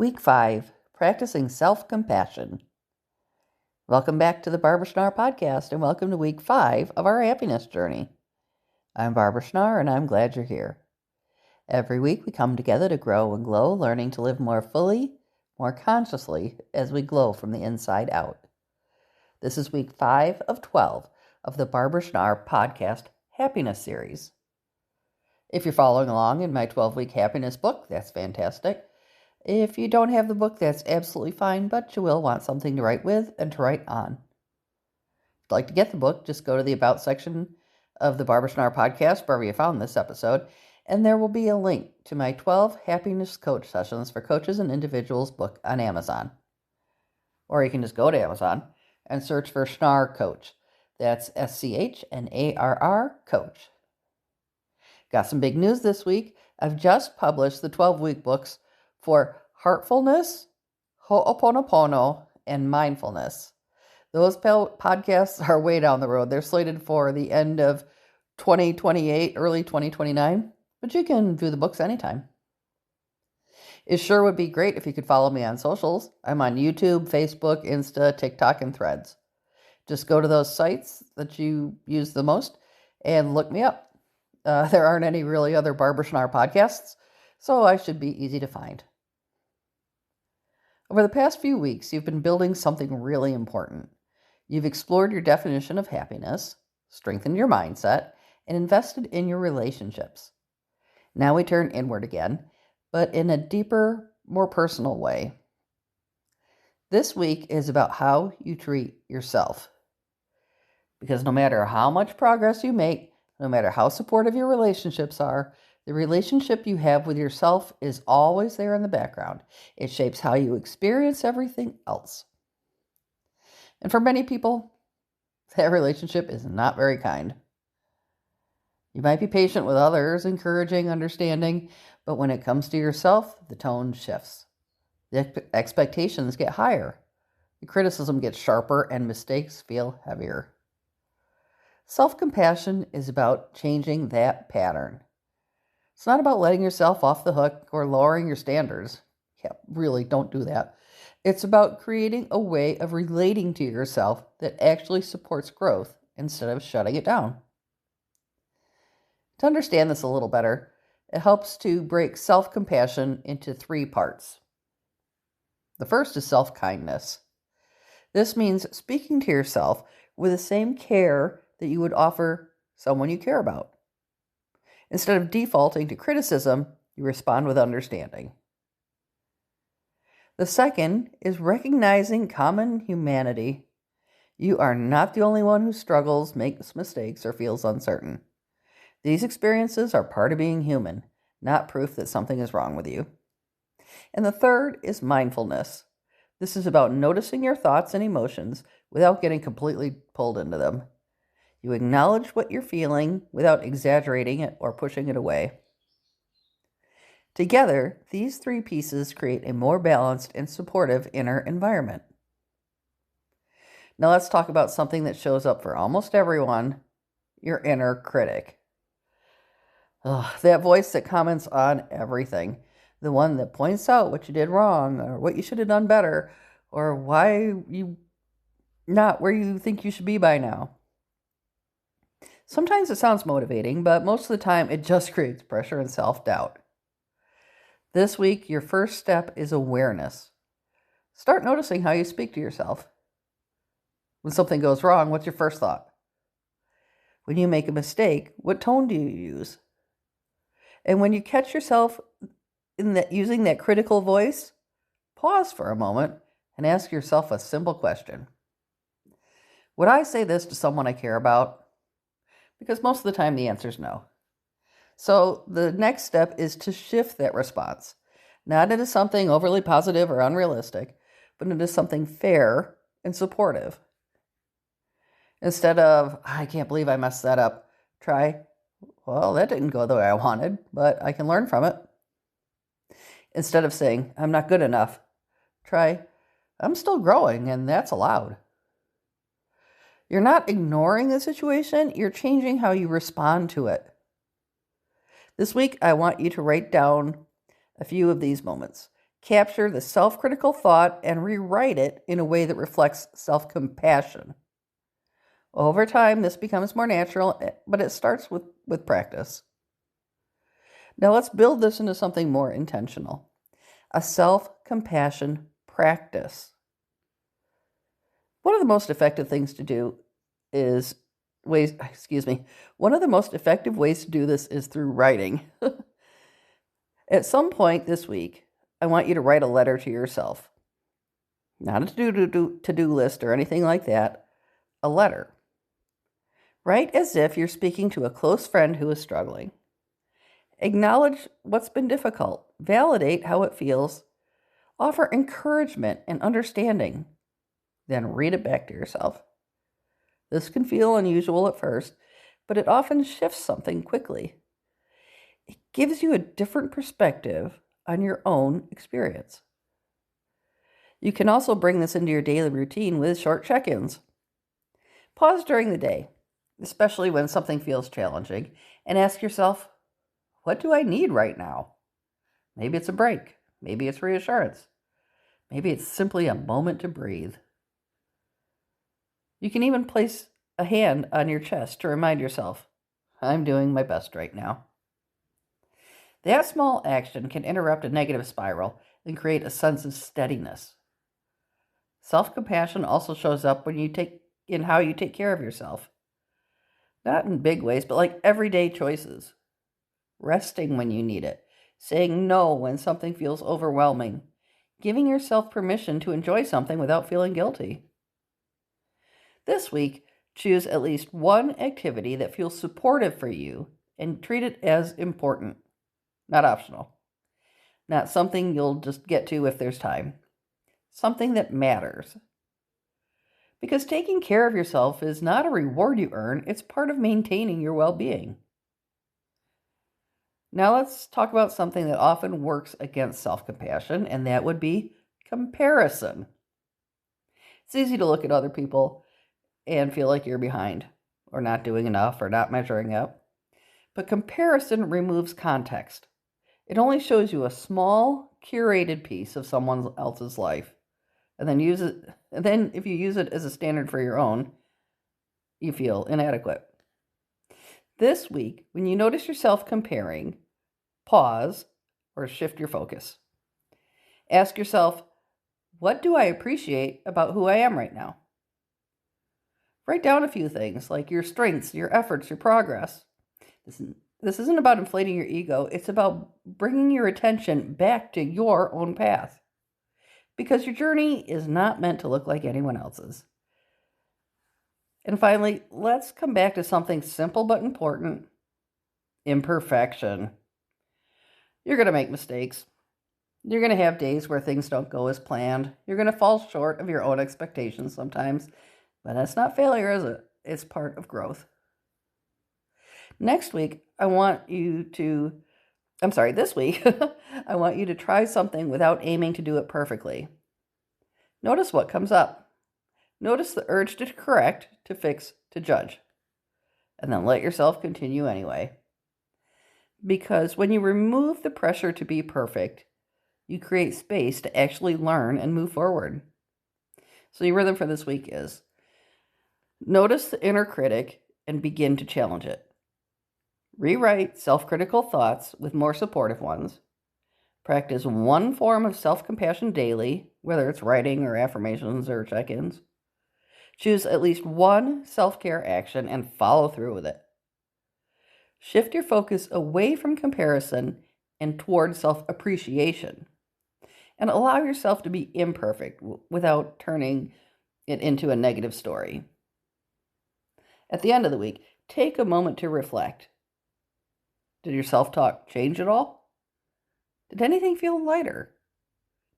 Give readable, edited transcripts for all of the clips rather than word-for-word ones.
Week 5, Practicing Self-Compassion. Welcome back to the Barbara Schnarr podcast, and welcome to Week 5 of our happiness journey. I'm Barbara Schnarr, and I'm glad you're here. Every week we come together to grow and glow, learning to live more fully, more consciously, as we glow from the inside out. This is Week 5 of 12 of the Barbara Schnarr podcast happiness series. If you're following along in my 12-week happiness book, that's fantastic. If you don't have the book, that's absolutely fine, but you will want something to write with and to write on. If you'd like to get the book, just go to the About section of the Barbara Schnarr podcast, wherever you found this episode, and there will be a link to my 12 happiness coach sessions for coaches and individuals book on Amazon. Or you can just go to Amazon and search for Schnarr Coach. That's Schnarr Coach. Got some big news this week. I've just published the 12-week books for heartfulness, ho'oponopono, and mindfulness. Those podcasts are way down the road. They're slated for the end of 2028, early 2029, but you can view the books anytime. It sure would be great if you could follow me on socials. I'm on YouTube, Facebook, Insta, TikTok, and Threads. Just go to those sites that you use the most and look me up. There aren't any really other Barbara Schnarr podcasts, so I should be easy to find. Over the past few weeks, you've been building something really important. You've explored your definition of happiness, strengthened your mindset, and invested in your relationships. Now we turn inward again, but in a deeper, more personal way. This week is about how you treat yourself. Because no matter how much progress you make, no matter how supportive your relationships are, the relationship you have with yourself is always there in the background. It shapes how you experience everything else. And for many people, that relationship is not very kind. You might be patient with others, encouraging, understanding, but when it comes to yourself, the tone shifts. The expectations get higher. The criticism gets sharper, and mistakes feel heavier. Self-compassion is about changing that pattern. It's not about letting yourself off the hook or lowering your standards. Yeah, really, don't do that. It's about creating a way of relating to yourself that actually supports growth instead of shutting it down. To understand this a little better, it helps to break self-compassion into 3 parts. The first is self-kindness. This means speaking to yourself with the same care that you would offer someone you care about. Instead of defaulting to criticism, you respond with understanding. The second is recognizing common humanity. You are not the only one who struggles, makes mistakes, or feels uncertain. These experiences are part of being human, not proof that something is wrong with you. And the third is mindfulness. This is about noticing your thoughts and emotions without getting completely pulled into them. You acknowledge what you're feeling without exaggerating it or pushing it away. Together, these 3 pieces create a more balanced and supportive inner environment. Now let's talk about something that shows up for almost everyone, your inner critic. That voice that comments on everything. The one that points out what you did wrong or what you should have done better or why you not where you think you should be by now. Sometimes it sounds motivating, but most of the time it just creates pressure and self-doubt. This week, your first step is awareness. Start noticing how you speak to yourself. When something goes wrong, what's your first thought? When you make a mistake, what tone do you use? And when you catch yourself using that critical voice, pause for a moment and ask yourself a simple question. Would I say this to someone I care about? Because most of the time the answer is no. So the next step is to shift that response, not into something overly positive or unrealistic, but into something fair and supportive. Instead of, I can't believe I messed that up, try, well, that didn't go the way I wanted, but I can learn from it. Instead of saying, I'm not good enough, try, I'm still growing and that's allowed. You're not ignoring the situation, you're changing how you respond to it. This week, I want you to write down a few of these moments. Capture the self-critical thought and rewrite it in a way that reflects self-compassion. Over time, this becomes more natural, but it starts with practice. Now let's build this into something more intentional. A self-compassion practice. One of the most effective ways to do this is through writing. At some point this week, I want you to write a letter to yourself. Not a to-do list or anything like that. A letter. Write as if you're speaking to a close friend who is struggling. Acknowledge what's been difficult. Validate how it feels. Offer encouragement and understanding. Then read it back to yourself. This can feel unusual at first, but it often shifts something quickly. It gives you a different perspective on your own experience. You can also bring this into your daily routine with short check-ins. Pause during the day, especially when something feels challenging, and ask yourself, what do I need right now? Maybe it's a break. Maybe it's reassurance. Maybe it's simply a moment to breathe. You can even place a hand on your chest to remind yourself, I'm doing my best right now. That small action can interrupt a negative spiral and create a sense of steadiness. Self-compassion also shows up in how you take care of yourself. Not in big ways, but like everyday choices. Resting when you need it. Saying no when something feels overwhelming. Giving yourself permission to enjoy something without feeling guilty. This week, choose at least one activity that feels supportive for you and treat it as important, not optional. Not something you'll just get to if there's time. Something that matters. Because taking care of yourself is not a reward you earn, it's part of maintaining your well-being. Now let's talk about something that often works against self-compassion, and that would be comparison. It's easy to look at other people and feel like you're behind, or not doing enough, or not measuring up. But comparison removes context. It only shows you a small, curated piece of someone else's life. And then if you use it as a standard for your own, you feel inadequate. This week, when you notice yourself comparing, pause or shift your focus. Ask yourself, what do I appreciate about who I am right now? Write down a few things like your strengths, your efforts, your progress. This isn't about inflating your ego. It's about bringing your attention back to your own path. Because your journey is not meant to look like anyone else's. And finally, let's come back to something simple but important. Imperfection. You're going to make mistakes. You're going to have days where things don't go as planned. You're going to fall short of your own expectations sometimes. But that's not failure, is it? It's part of growth. This week, I want you to try something without aiming to do it perfectly. Notice what comes up. Notice the urge to correct, to fix, to judge. And then let yourself continue anyway. Because when you remove the pressure to be perfect, you create space to actually learn and move forward. So your rhythm for this week is notice the inner critic and begin to challenge it. Rewrite self-critical thoughts with more supportive ones. Practice one form of self-compassion daily, whether it's writing or affirmations or check-ins. Choose at least one self-care action and follow through with it. Shift your focus away from comparison and toward self-appreciation. And allow yourself to be imperfect without turning it into a negative story. At the end of the week, take a moment to reflect. Did your self-talk change at all? Did anything feel lighter?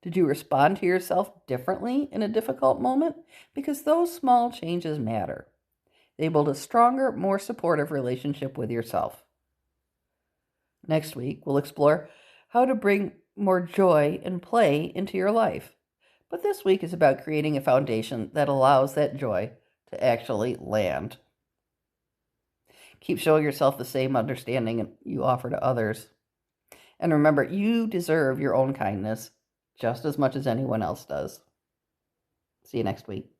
Did you respond to yourself differently in a difficult moment? Because those small changes matter. They build a stronger, more supportive relationship with yourself. Next week, we'll explore how to bring more joy and play into your life. But this week is about creating a foundation that allows that joy to actually land. Keep showing yourself the same understanding you offer to others. And remember, you deserve your own kindness just as much as anyone else does. See you next week.